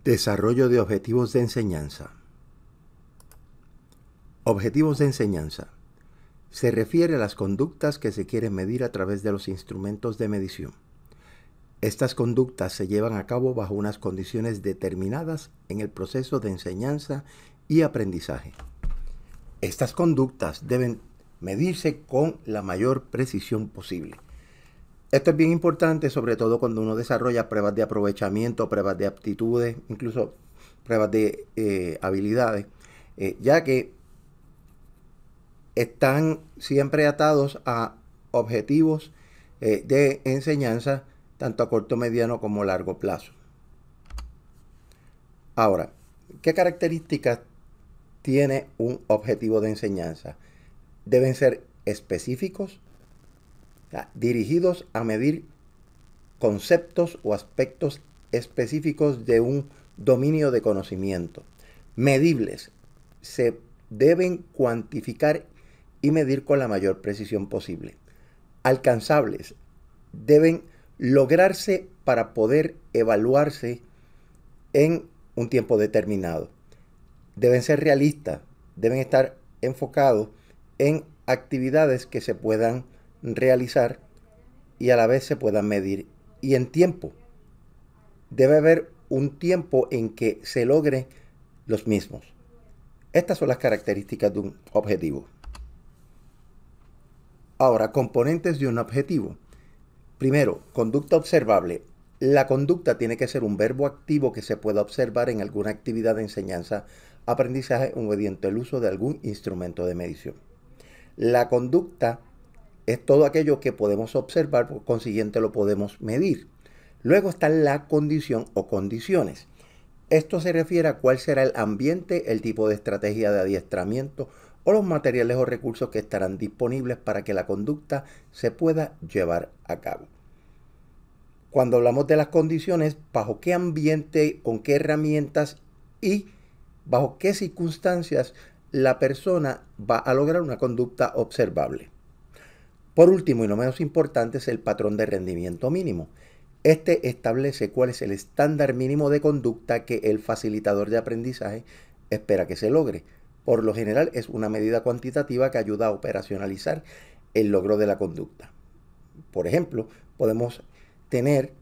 Desarrollo de objetivos de enseñanza. Objetivos de enseñanza. Se refiere a las conductas que se quieren medir a través de los instrumentos de medición. Estas conductas se llevan a cabo bajo unas condiciones determinadas en el proceso de enseñanza y aprendizaje. Estas conductas deben medirse con la mayor precisión posible. Esto es bien importante, sobre todo cuando uno desarrolla pruebas de aprovechamiento, pruebas de aptitudes, incluso pruebas de habilidades, ya que están siempre atados a objetivos de enseñanza, tanto a corto, mediano como largo plazo. Ahora, ¿qué características tiene un objetivo de enseñanza? Deben ser específicos, dirigidos a medir conceptos o aspectos específicos de un dominio de conocimiento. Medibles. Se deben cuantificar y medir con la mayor precisión posible. Alcanzables. Deben lograrse para poder evaluarse en un tiempo determinado. Deben ser realistas. Deben estar enfocados en actividades que se puedan realizar y a la vez se puedan medir. Y en tiempo. Debe haber un tiempo en que se logre los mismos. Estas son las características de un objetivo. Ahora, componentes de un objetivo. Primero, conducta observable. La conducta tiene que ser un verbo activo que se pueda observar en alguna actividad de enseñanza, aprendizaje o mediante el uso de algún instrumento de medición. La conducta es todo aquello que podemos observar, por consiguiente lo podemos medir. Luego está la condición o condiciones. Esto se refiere a cuál será el ambiente, el tipo de estrategia de adiestramiento o los materiales o recursos que estarán disponibles para que la conducta se pueda llevar a cabo. Cuando hablamos de las condiciones, bajo qué ambiente, con qué herramientas y bajo qué circunstancias la persona va a lograr una conducta observable. Por último, y no menos importante, es el patrón de rendimiento mínimo. Este establece cuál es el estándar mínimo de conducta que el facilitador de aprendizaje espera que se logre. Por lo general, es una medida cuantitativa que ayuda a operacionalizar el logro de la conducta. Por ejemplo, podemos tener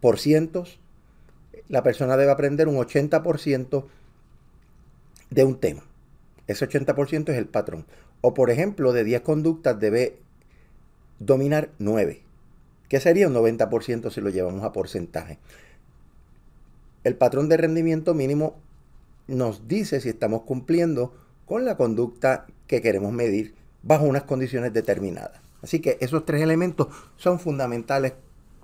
por cientos. La persona debe aprender un 80% de un tema. Ese 80% es el patrón. O por ejemplo, de 10 conductas debe dominar 9. ¿Qué sería un 90% si lo llevamos a porcentaje? El patrón de rendimiento mínimo nos dice si estamos cumpliendo con la conducta que queremos medir bajo unas condiciones determinadas. Así que esos tres elementos son fundamentales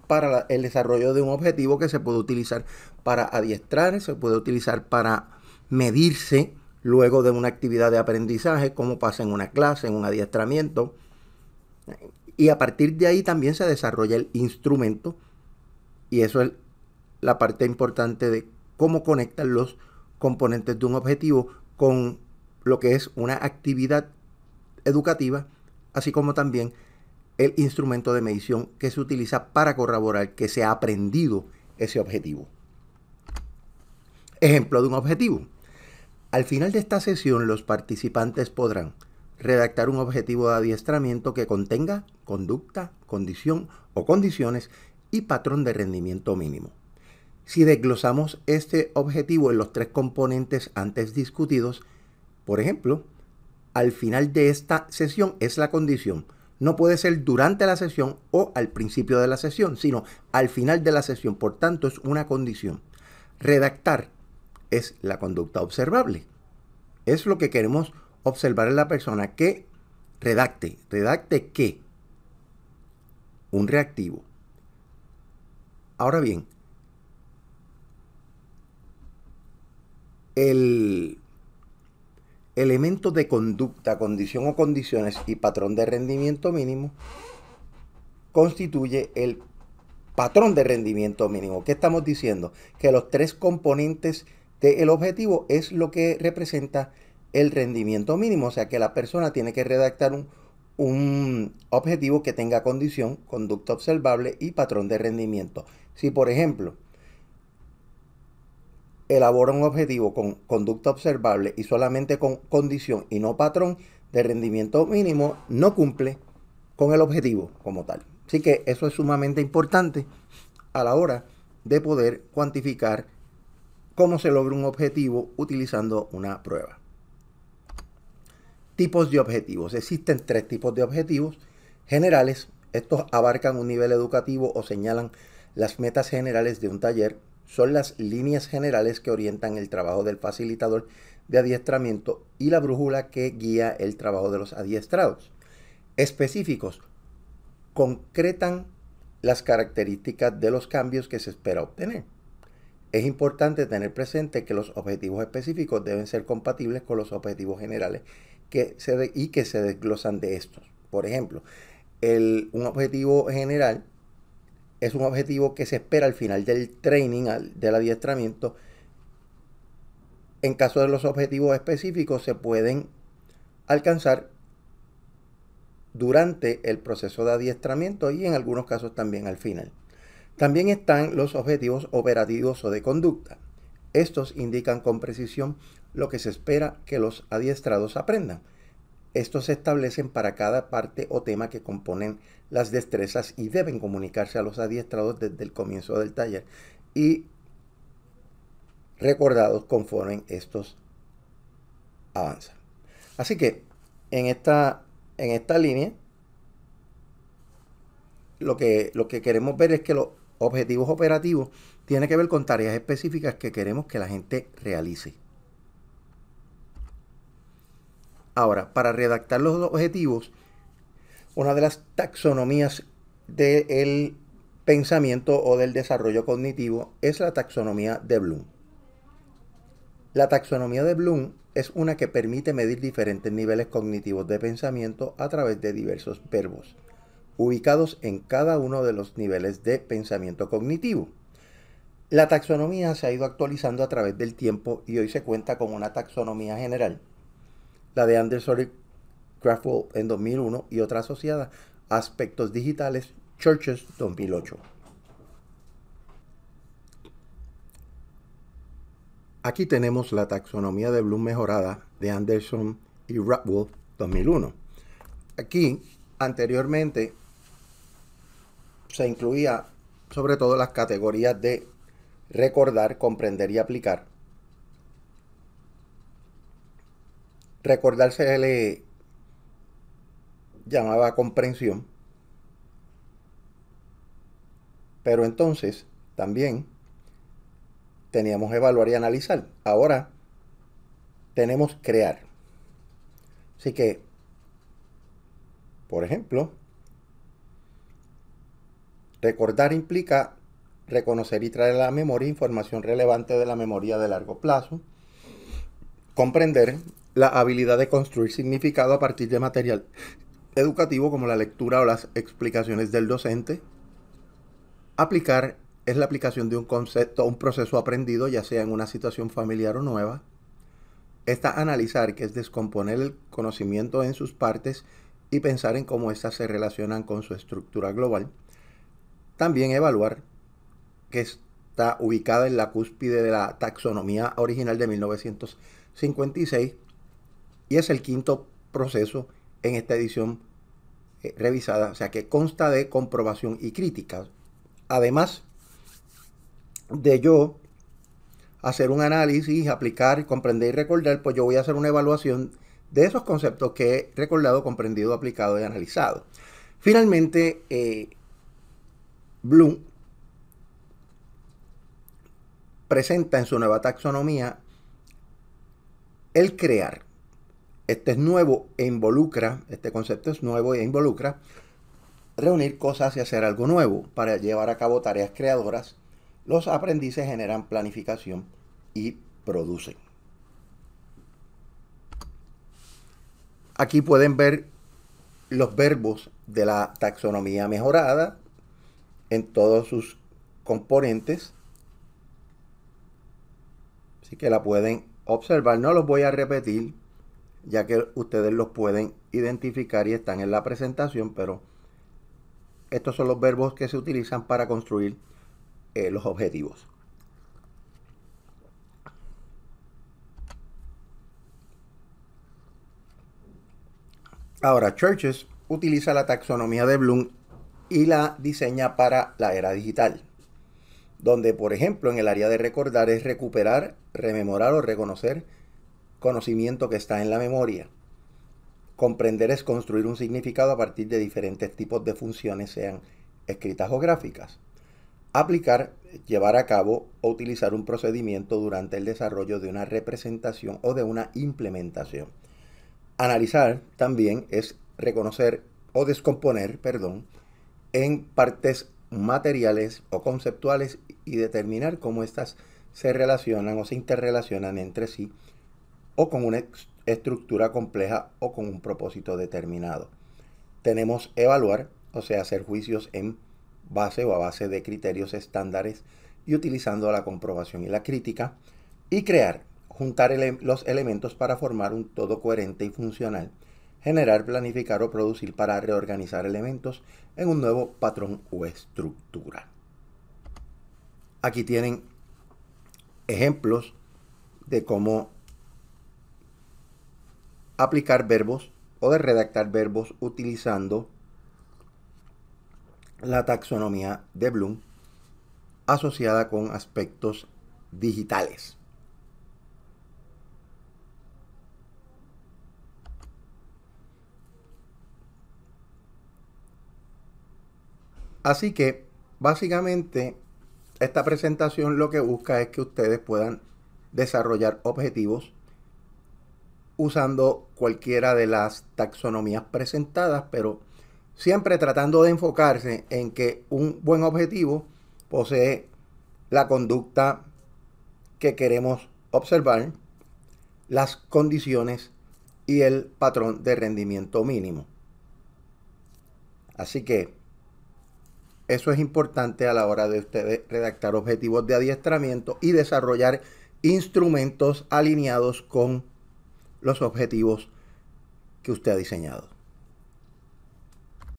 para el desarrollo de un objetivo que se puede utilizar para adiestrar, se puede utilizar para medirse luego de una actividad de aprendizaje, como pasa en una clase, en un adiestramiento. Y a partir de ahí también se desarrolla el instrumento, y eso es la parte importante de cómo conectan los componentes de un objetivo con lo que es una actividad educativa, así como también el instrumento de medición que se utiliza para corroborar que se ha aprendido ese objetivo. Ejemplo de un objetivo. Al final de esta sesión, los participantes podrán redactar un objetivo de adiestramiento que contenga conducta, condición o condiciones y patrón de rendimiento mínimo. Si desglosamos este objetivo en los tres componentes antes discutidos, por ejemplo, al final de esta sesión es la condición. No puede ser durante la sesión o al principio de la sesión, sino al final de la sesión. Por tanto, es una condición. Redactar es la conducta observable. Es lo que queremos observar en la persona que redacte. ¿Redacte qué? Un reactivo. Ahora bien, el elemento de conducta, condición o condiciones y patrón de rendimiento mínimo constituye el patrón de rendimiento mínimo. ¿Qué estamos diciendo? Que los tres componentes del objetivo es lo que representa el rendimiento mínimo. O sea que la persona tiene que redactar un objetivo que tenga condición, conducta observable y patrón de rendimiento. Si por ejemplo elabora un objetivo con conducta observable y solamente con condición y no patrón de rendimiento mínimo, no cumple con el objetivo como tal. Así que eso es sumamente importante a la hora de poder cuantificar cómo se logra un objetivo utilizando una prueba. Tipos de objetivos. Existen 3 tipos de objetivos generales. Estos abarcan un nivel educativo o señalan las metas generales de un taller. Son las líneas generales que orientan el trabajo del facilitador de adiestramiento y la brújula que guía el trabajo de los adiestrados. Específicos. Concretan las características de los cambios que se espera obtener. Es importante tener presente que los objetivos específicos deben ser compatibles con los objetivos generales y que se desglosan de estos. Por ejemplo, un objetivo general es un objetivo que se espera al final del training, del adiestramiento. En caso de los objetivos específicos, se pueden alcanzar durante el proceso de adiestramiento y en algunos casos también al final. También están los objetivos operativos o de conducta. Estos indican con precisión lo que se espera que los adiestrados aprendan. Estos se establecen para cada parte o tema que componen las destrezas y deben comunicarse a los adiestrados desde el comienzo del taller y recordados conforme estos avanzan. Así que en esta línea lo que queremos ver es que los objetivos operativos tienen que ver con tareas específicas que queremos que la gente realice. Ahora, para redactar los objetivos, una de las taxonomías del pensamiento o del desarrollo cognitivo es la taxonomía de Bloom. La taxonomía de Bloom es una que permite medir diferentes niveles cognitivos de pensamiento a través de diversos verbos, ubicados en cada uno de los niveles de pensamiento cognitivo. La taxonomía se ha ido actualizando a través del tiempo y hoy se cuenta con una taxonomía general, la de Anderson y Kraftwell en 2001 y otra asociada, Aspectos Digitales, Churches 2008. Aquí tenemos la taxonomía de Bloom mejorada de Anderson y Kraftwell 2001. Aquí, anteriormente, se incluía sobre todo las categorías de recordar, comprender y aplicar. Recordar se le llamaba comprensión, pero entonces también teníamos evaluar y analizar. Ahora tenemos crear. Así que, por ejemplo, recordar implica reconocer y traer a la memoria información relevante de la memoria de largo plazo. Comprender la habilidad de construir significado a partir de material educativo como la lectura o las explicaciones del docente. Aplicar es la aplicación de un concepto o un proceso aprendido, ya sea en una situación familiar o nueva. Está analizar, que es descomponer el conocimiento en sus partes y pensar en cómo éstas se relacionan con su estructura global. También evaluar, que está ubicada en la cúspide de la taxonomía original de 1956 y es el quinto proceso en esta edición revisada, o sea que consta de comprobación y crítica. Además de yo hacer un análisis, aplicar, comprender y recordar, pues yo voy a hacer una evaluación de esos conceptos que he recordado, comprendido, aplicado y analizado. Finalmente, Bloom presenta en su nueva taxonomía el crear. Este es nuevo e involucra, este concepto es nuevo e involucra reunir cosas y hacer algo nuevo. Para llevar a cabo tareas creadoras, los aprendices generan planificación y producen. Aquí pueden ver los verbos de la taxonomía mejorada en todos sus componentes. Así que la pueden observar. No los voy a repetir, ya que ustedes los pueden identificar y están en la presentación, pero estos son los verbos que se utilizan para construir los objetivos. Ahora, Churches utiliza la taxonomía de Bloom y la diseña para la era digital, donde, por ejemplo, en el área de recordar es recuperar, rememorar o reconocer conocimiento que está en la memoria. Comprender es construir un significado a partir de diferentes tipos de funciones, sean escritas o gráficas. Aplicar, llevar a cabo o utilizar un procedimiento durante el desarrollo de una representación o de una implementación. Analizar también es reconocer o descomponer, en partes materiales o conceptuales y determinar cómo éstas se relacionan o se interrelacionan entre sí o con una estructura compleja o con un propósito determinado. Tenemos evaluar, o sea, hacer juicios en base o a base de criterios estándares y utilizando la comprobación y la crítica. Y crear, juntar los elementos para formar un todo coherente y funcional. Generar, planificar o producir para reorganizar elementos en un nuevo patrón o estructura. Aquí tienen ejemplos de cómo aplicar verbos o de redactar verbos utilizando la taxonomía de Bloom asociada con aspectos digitales. Así que, básicamente, esta presentación lo que busca es que ustedes puedan desarrollar objetivos usando cualquiera de las taxonomías presentadas, pero siempre tratando de enfocarse en que un buen objetivo posee la conducta que queremos observar, las condiciones y el patrón de rendimiento mínimo. Así que eso es importante a la hora de ustedes redactar objetivos de adiestramiento y desarrollar instrumentos alineados con los objetivos que usted ha diseñado.